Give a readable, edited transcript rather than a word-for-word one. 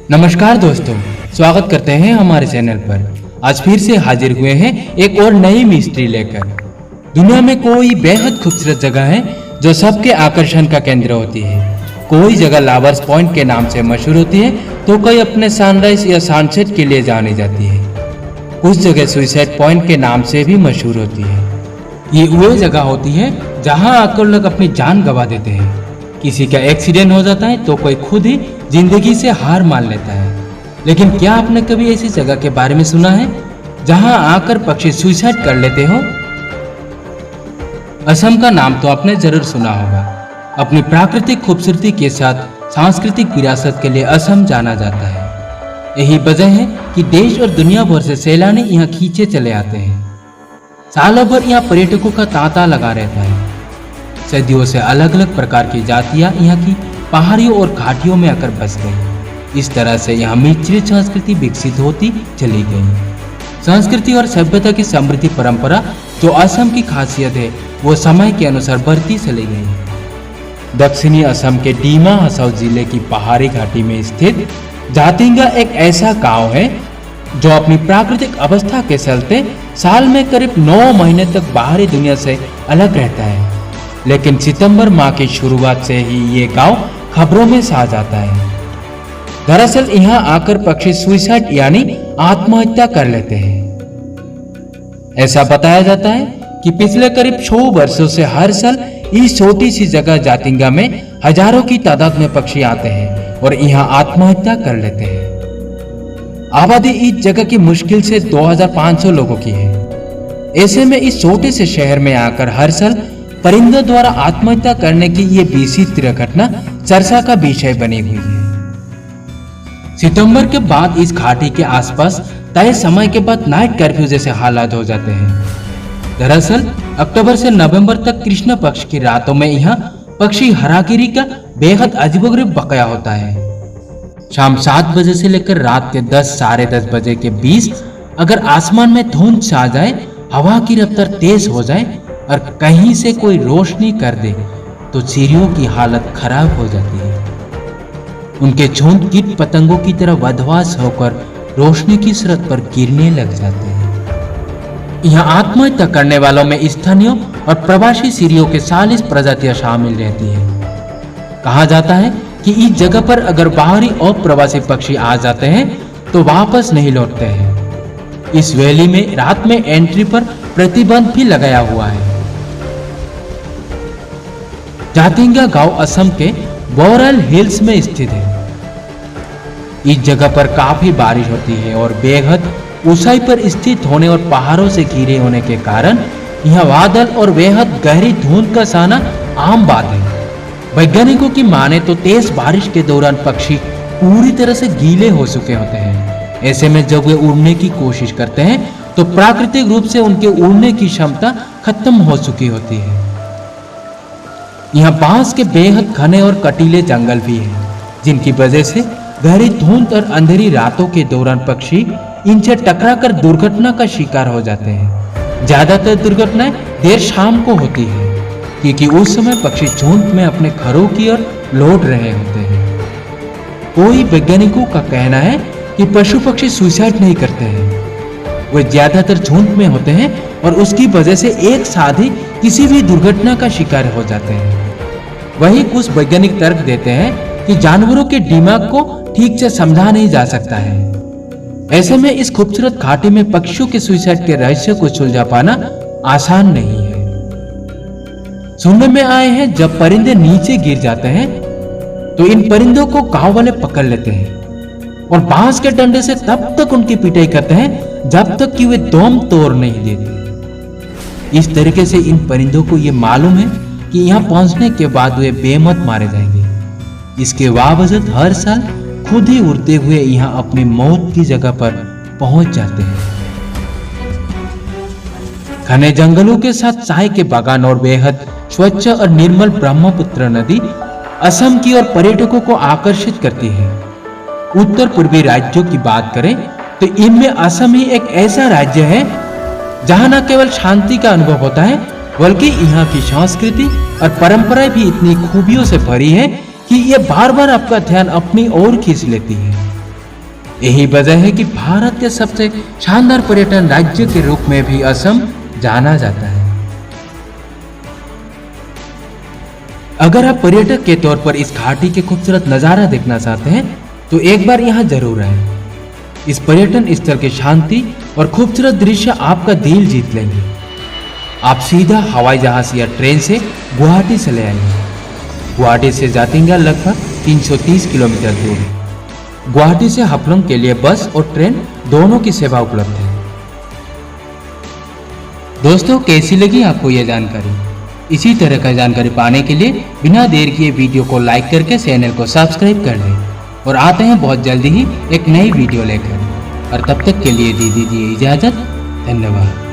नमस्कार दोस्तों, स्वागत करते हैं हमारे चैनल पर। आज फिर से हाजिर हुए हैं एक और नई मिस्ट्री लेकर। दुनिया में कोई बेहद खूबसूरत जगह है जो सबके आकर्षण का केंद्र होती है। कोई जगह लवर्स पॉइंट के नाम से मशहूर होती है तो कोई अपने सनराइज या सनसेट के लिए जानी जाती है। कुछ जगह सुसाइड पॉइंट के नाम से भी मशहूर होती है। ये वो जगह होती है जहां आकर लोग अपनी जान गंवा देते हैं। किसी का एक्सीडेंट हो जाता है तो कोई खुद ही जिंदगी से हार मान लेता है। लेकिन क्या आपने कभी ऐसी जगह के बारे में सुना है जहां आकर पक्षी सुसाइड कर लेते हो? असम का नाम तो आपने जरूर सुना होगा। अपनी प्राकृतिक खूबसूरती के साथ सांस्कृतिक विरासत के लिए असम जाना जाता है। यही वजह है कि देश और दुनिया भर से सैलानी यहाँ खींचे चले आते हैं। सालों भर यहाँ पर्यटकों का तांता लगा रहता है। सदियों से अलग अलग प्रकार की जातियां यहाँ की पहाड़ियों और घाटियों में आकर बस गई। इस तरह से यहाँ मिश्रित संस्कृति विकसित होती चली गई। संस्कृति और सभ्यता की समृद्धि परंपरा जो असम की खासियत है वो समय के अनुसार बढ़ती चली गई। दक्षिणी असम के डीमा हसाओ जिले की पहाड़ी घाटी में स्थित जातिंगा एक ऐसा गांव है जो अपनी प्राकृतिक अवस्था के चलते साल में करीब 9 महीने तक बाहरी दुनिया से अलग रहता है। लेकिन सितंबर माह की शुरुआत से ही ये गांव खबरों में छा जाता है। दरअसल यहाँ आकर पक्षी सुसाइड यानी आत्महत्या कर लेते हैं। ऐसा बताया जाता है कि पिछले करीब 100 वर्षों से हर साल इस छोटी सी जगह जातिंगा में हजारों की तादाद में पक्षी आते हैं और यहाँ आत्महत्या कर लेते हैं। आबादी इस जगह की मुश्किल से 2500 लोगों की है। ऐसे में इस छोटे से शहर में आकर हर साल परिंदों द्वारा आत्महत्या करने की ये विचित्र घटना चर्चा का विषय बनी हुई है। सितंबर के बाद इस घाटी के आसपास तय समय के बाद नाइट कर्फ्यू जैसे हालात हो जाते हैं। दरअसल अक्टूबर से नवंबर तक कृष्ण पक्ष की रातों में यहाँ पक्षी हरागिरी का बेहद अजीबोगरीब बकाया होता है। शाम 7 बजे से लेकर रात के 10 साढ़े 10 बजे के बीच अगर आसमान में धुंध छा जाए, हवा की रफ्तार तेज हो जाए और कहीं से कोई रोशनी कर दे तो चिड़ियों की हालत खराब हो जाती है। उनके झुंड कीट पतंगों की तरह बदमाश होकर रोशनी की स्रोत पर गिरने लग जाते हैं। यहाँ आत्महत्या करने वालों में स्थानीय और प्रवासी चिड़ियों के 40 प्रजातियां शामिल रहती हैं। कहा जाता है कि इस जगह पर अगर बाहरी और प्रवासी पक्षी आ जाते हैं तो वापस नहीं लौटते हैं। इस वैली में रात में एंट्री पर प्रतिबंध भी लगाया हुआ है। जातिंगा गांव असम के बोरल हिल्स में स्थित है। इस जगह पर काफी बारिश होती है और बेहद ऊंचाई पर स्थित होने और पहाड़ों से घिरे होने के कारण यहाँ बादल और बेहद गहरी धुंध का साना आम बात है। वैज्ञानिकों की माने तो तेज बारिश के दौरान पक्षी पूरी तरह से गीले हो चुके होते हैं। ऐसे में जब वे उड़ने की कोशिश करते हैं तो प्राकृतिक रूप से उनके उड़ने की क्षमता खत्म हो चुकी होती है। यहाँ बांस के बेहद घने और कटीले जंगल भी हैं, जिनकी वजह से गहरी धुंध और अंधेरी रातों के दौरान पक्षी इनसे टकराकर दुर्घटना का शिकार हो जाते हैं। ज्यादातर दुर्घटनाएं देर शाम को होती है क्योंकि उस समय पक्षी झुंड में अपने घरों की ओर लौट रहे होते हैं। कोई वैज्ञानिकों का कहना है कि पशु पक्षी सुसाइड नहीं करते हैं, वे ज्यादातर झुंड में होते हैं और उसकी वजह से एक साथ ही किसी भी दुर्घटना का शिकार हो जाते हैं। वही कुछ वैज्ञानिक तर्क देते हैं कि जानवरों के दिमाग को ठीक से समझा नहीं जा सकता है। ऐसे में इस खूबसूरत घाटी में पक्षियों के सुसाइड के रहस्य को सुलझा पाना आसान नहीं है। सुनने में आए हैं जब परिंदे नीचे गिर जाते हैं तो इन परिंदों को गांव वाले पकड़ लेते हैं और बांस के डंडे से तब तक उनकी पिटाई करते हैं जब तक कि वे दम तोड़ नहीं देते। इस तरीके से इन परिंदों को ये मालूम है कि यहाँ पहुंचने के बाद वे बेमौत मारे जाएंगे। इसके बावजूद हर साल खुद ही उड़ते हुए यहाँ अपनी मौत की जगह पर पहुंच जाते हैं। घने जंगलों के साथ चाय के बागान और बेहद स्वच्छ और निर्मल ब्रह्मपुत्र नदी असम की और पर्यटकों को आकर्षित करती है। उत्तर पूर्वी राज्यों की बात करें तो इनमें असम ही एक ऐसा राज्य है जहां न केवल शांति का अनुभव होता है बल्कि यहाँ की संस्कृति और परंपराएं भी इतनी खूबियों से भरी है कि ये बार बार आपका ध्यान अपनी ओर खींच लेती है। यही वजह है कि भारत के सबसे शानदार पर्यटन राज्य के रूप में भी असम जाना जाता है। अगर आप पर्यटक के तौर पर इस घाटी के खूबसूरत नज़ारा देखना चाहते हैं तो एक बार यहाँ जरूर आए। इस पर्यटन स्थल की शांति और खूबसूरत दृश्य आपका दिल जीत लेंगे। आप सीधा हवाई जहाज या ट्रेन से गुवाहाटी चले आएंगे। गुवाहाटी से जातिंगा लगभग 330 किलोमीटर दूर है। गुवाहाटी से हाफलंग के लिए बस और ट्रेन दोनों की सेवा उपलब्ध है। दोस्तों, कैसी लगी आपको यह जानकारी? इसी तरह का जानकारी पाने के लिए बिना देर किए वीडियो को लाइक करके चैनल को सब्सक्राइब कर लें और आते हैं बहुत जल्दी ही एक नई वीडियो लेकर। और तब तक के लिए दे दीजिए इजाजत। धन्यवाद।